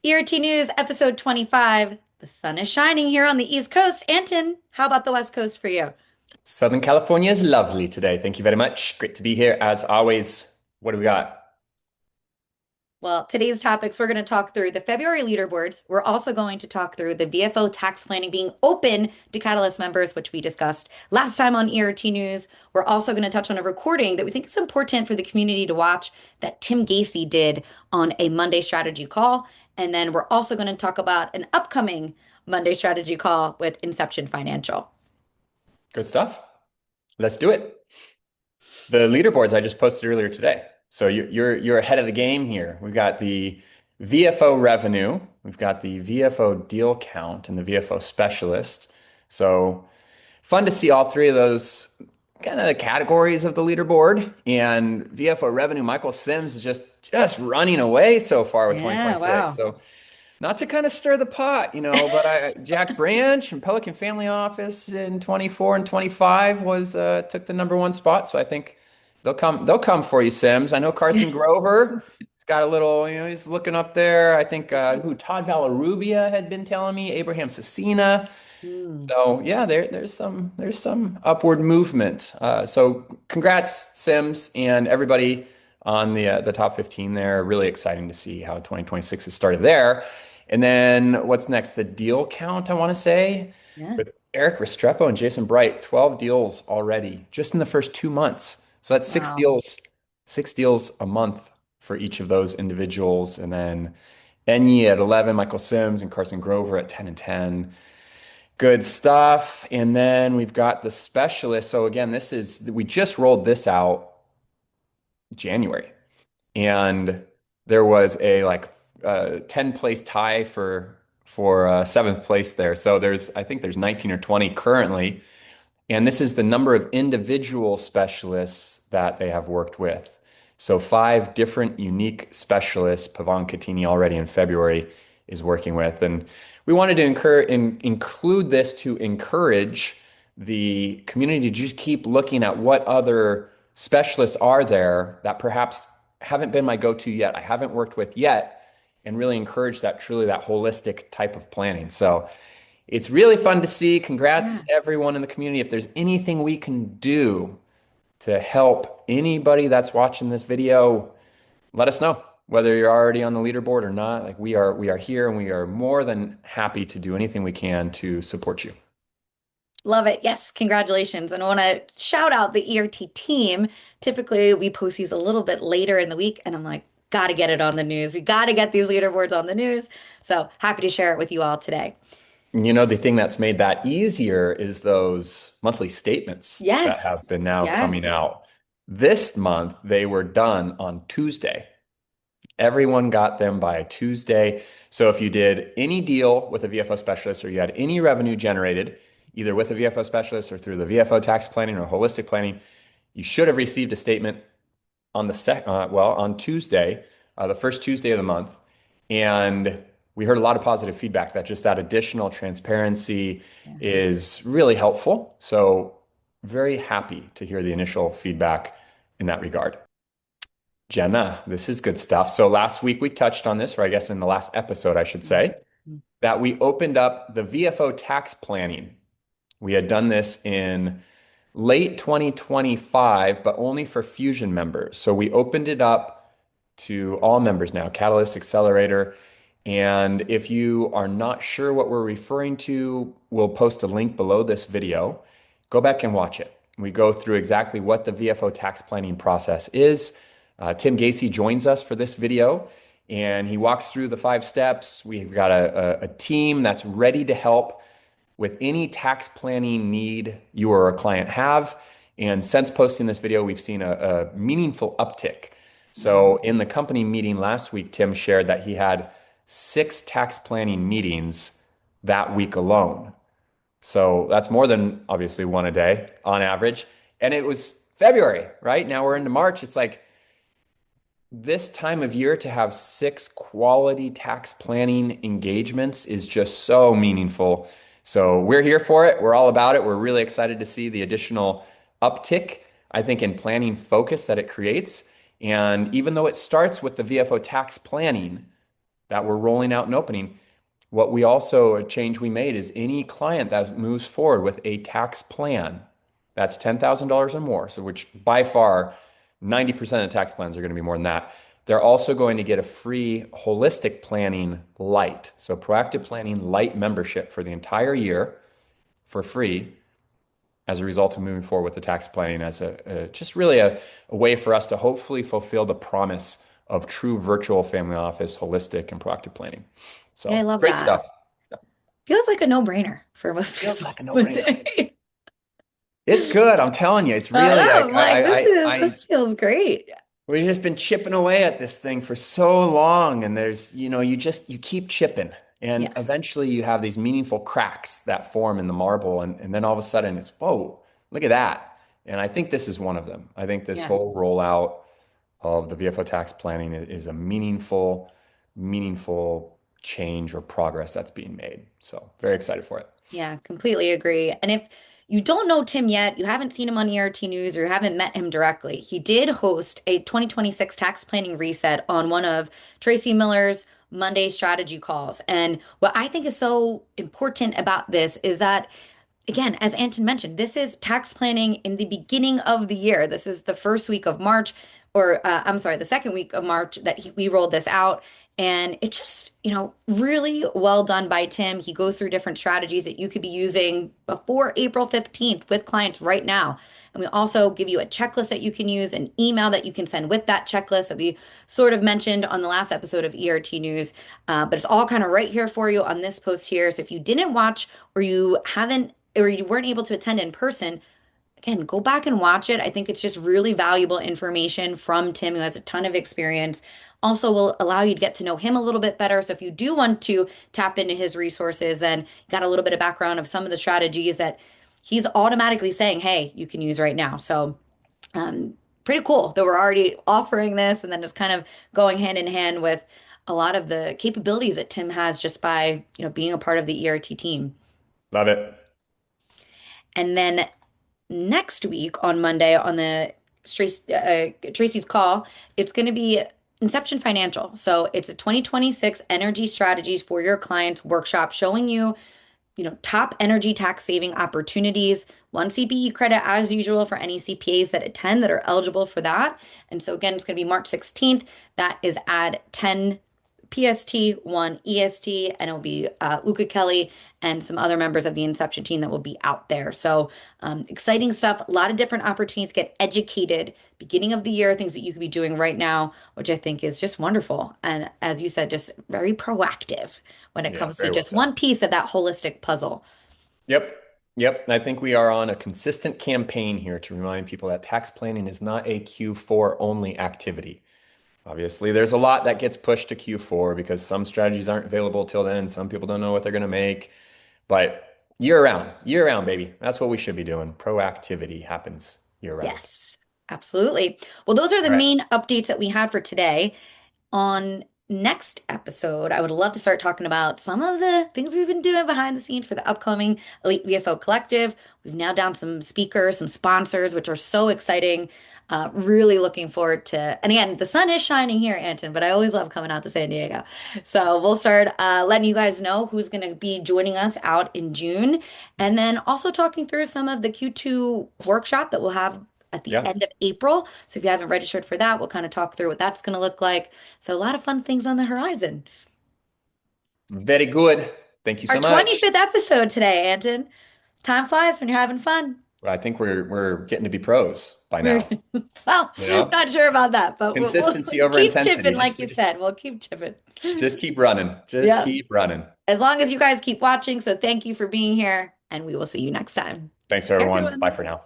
ERT News, episode 25. The sun is shining here on the East Coast. Anton, how about the West Coast for you? Southern California is lovely today. Thank you very much. Great to be here as always. What do we got? Well, today's topics, we're going to talk through the February leaderboards. We're also going to talk through the VFO tax planning being open to Catalyst members, which we discussed last time on ERT News. We're also going to touch on a recording that we think is important for the community to watch that Tim Gacy did on a Monday strategy call. And then we're also going to talk about an upcoming Monday strategy call with Inception Financial. Good stuff. Let's do it. The leaderboards I just posted earlier today. So you're ahead of the game here. We've got the VFO revenue, we've got the VFO deal count, and the VFO specialist. So fun to see all three of those kind of the categories of the leaderboard. And VFO revenue, Michael Sims is just running away so far with Yeah, 2026. wow. So not to kind of stir the pot, but Jack Branch from Pelican Family Office in 24 and 25 was took the number one spot. So I think they'll come for you, Sims. I know Carson Grover. He's got a little, he's looking up there. I think who Todd Vallarubia had been telling me, Abraham Cecina. Hmm. So yeah, there's some upward movement. So congrats, Sims, and everybody on the top 15 there. Really exciting to see how 2026 has started there. And then what's next? The deal count, I want to say, Yeah. with Eric Restrepo and Jason Bright, 12 deals already just in the first 2 months. So that's Wow. six deals a month for each of those individuals. And then Enyi at 11, Michael Sims and Carson Grover at 10 and 10. Good stuff. And then we've got the specialist. So again, we just rolled this out January. And there was a 10 place tie for seventh place there. So I think there's 19 or 20 currently. And this is the number of individual specialists that they have worked with. So five different unique specialists Pavan Katini already in February is working with. And we wanted to include this to encourage the community to just keep looking at what other specialists are there that perhaps haven't been my go-to yet, I haven't worked with yet, and really encourage that truly that holistic type of planning. So it's really fun to see. Yeah. Congrats, everyone in the community. If there's anything we can do to help anybody that's watching this video, let us know. Whether you're already on the leaderboard or not, like we are here and we are more than happy to do anything we can to support you. Love it. Yes, congratulations. And I want to shout out the ERT team. Typically, we post these a little bit later in the week, and I'm like, gotta get it on the news. We gotta get these leaderboards on the news. So happy to share it with you all today. The thing that's made that easier is those monthly statements that Yes. have been now coming Yes. out. This month, they were done on Tuesday. Everyone got them by Tuesday. So if you did any deal with a VFO specialist or you had any revenue generated, either with a VFO specialist or through the VFO tax planning or holistic planning, you should have received a statement on Tuesday, the first Tuesday of the month. And we heard a lot of positive feedback that just that additional transparency Yeah. is really helpful. So very happy to hear the initial feedback in that regard. Jenna, this is good stuff. So last week we touched on this, or I guess in the last episode, I should say, Mhm. that we opened up the VFO tax planning. We had done this in late 2025, but only for Fusion members. So we opened it up to all members now, Catalyst Accelerator. And if you are not sure what we're referring to, we'll post a link below this video. Go back and watch it. We go through exactly what the VFO tax planning process is. Tim Gacy joins us for this video and he walks through the 5 steps. We've got a team that's ready to help with any tax planning need you or a client have. And since posting this video, we've seen a meaningful uptick. So in the company meeting last week, Tim shared that he had 6 tax planning meetings that week alone. So that's more than obviously one a day on average. And it was February, right? Now we're into March. It's like this time of year to have 6 quality tax planning engagements is just so meaningful. So we're here for it. We're all about it. We're really excited to see the additional uptick, I think, in planning focus that it creates. And even though it starts with the VFO tax planning, that we're rolling out and opening. What we also, a change we made is any client that moves forward with a tax plan that's $10,000 or more, so which by far 90% of tax plans are going to be more than that. They're also going to get a free holistic planning light. So proactive planning light membership for the entire year for free as a result of moving forward with the tax planning as just really a way for us to hopefully fulfill the promise of true virtual family office, holistic and proactive planning. Yeah, I So love great that. stuff. Feels like a no-brainer for most Feels people, like a I would no-brainer. say. It's good. I'm telling you, it's I really know. I'm like, I this feels great. we've just been chipping away at this thing for so long, and there's, you keep chipping, and Yeah. eventually you have these meaningful cracks that form in the marble, and then all of a sudden it's, whoa, look at that. And I think this is one of them. I think this Yeah. whole rollout of the VFO tax planning is a meaningful change or progress that's being made. So very excited for it. Yeah, completely agree. And if you don't know Tim yet, you haven't seen him on ERT News or you haven't met him directly, he did host a 2026 tax planning reset on one of Tracy Miller's Monday strategy calls. And what I think is so important about this is that again, as Anton mentioned, this is tax planning in the beginning of the year. This is the first week of March, or I'm sorry, the second week of March that we rolled this out. And it's just, really well done by Tim. He goes through different strategies that you could be using before April 15th with clients right now. And we also give you a checklist that you can use, an email that you can send with that checklist that we sort of mentioned on the last episode of ERT News. But it's all kind of right here for you on this post here. So if you didn't watch or you haven't or you weren't able to attend in person, again, go back and watch it. I think it's just really valuable information from Tim, who has a ton of experience. Also, will allow you to get to know him a little bit better. So, if you do want to tap into his resources and got a little bit of background of some of the strategies that he's automatically saying, hey, you can use right now. So, pretty cool that we're already offering this. And then it's kind of going hand in hand with a lot of the capabilities that Tim has just by, being a part of the ERT team. Love it. And then next week on Monday on the Tracy's call, it's going to be Inception Financial. So it's a 2026 energy strategies for your clients workshop showing you, top energy tax saving opportunities, one CPE credit as usual for any CPAs that attend that are eligible for that. And so again, it's going to be March 16th. That is at 10 PST, 1 EST, and it'll be Luca Kelly and some other members of the Inception team that will be out there. So exciting stuff, a lot of different opportunities to get educated, beginning of the year, things that you could be doing right now, which I think is just wonderful. And as you said, just very proactive when it Yeah, comes to very well just said. one piece of that holistic puzzle. Yep. Yep. I think we are on a consistent campaign here to remind people that tax planning is not a Q4 only activity. Obviously, there's a lot that gets pushed to Q4 because some strategies aren't available till then. Some people don't know what they're going to make. But year round, baby. That's what we should be doing. Proactivity happens year round. Yes, absolutely. Well, those are the All right. main updates that we had for today. On next episode, I would love to start talking about some of the things we've been doing behind the scenes for the upcoming Elite VFO Collective. We've now down some speakers, some sponsors, which are so exciting. Really looking forward to, and again, the sun is shining here, Anton, but I always love coming out to San Diego. So we'll start letting you guys know who's going to be joining us out in June, and then also talking through some of the Q2 workshop that we'll have at the Yeah. end of April. So if you haven't registered for that, we'll kind of talk through what that's going to look like. So a lot of fun things on the horizon. Very good. Thank you Our so much. 25th episode today, Anton. Time flies when you're having fun. I think we're getting to be pros by We're now. well, You know, not sure about that, but we'll consistency over keep intensity. chipping, Just like we you just said. We'll keep chipping. just keep running. Just Yeah. keep running. As long as you guys keep watching. So thank you for being here, and we will see you next time. Thanks, Bye, everyone. Bye everyone. for now.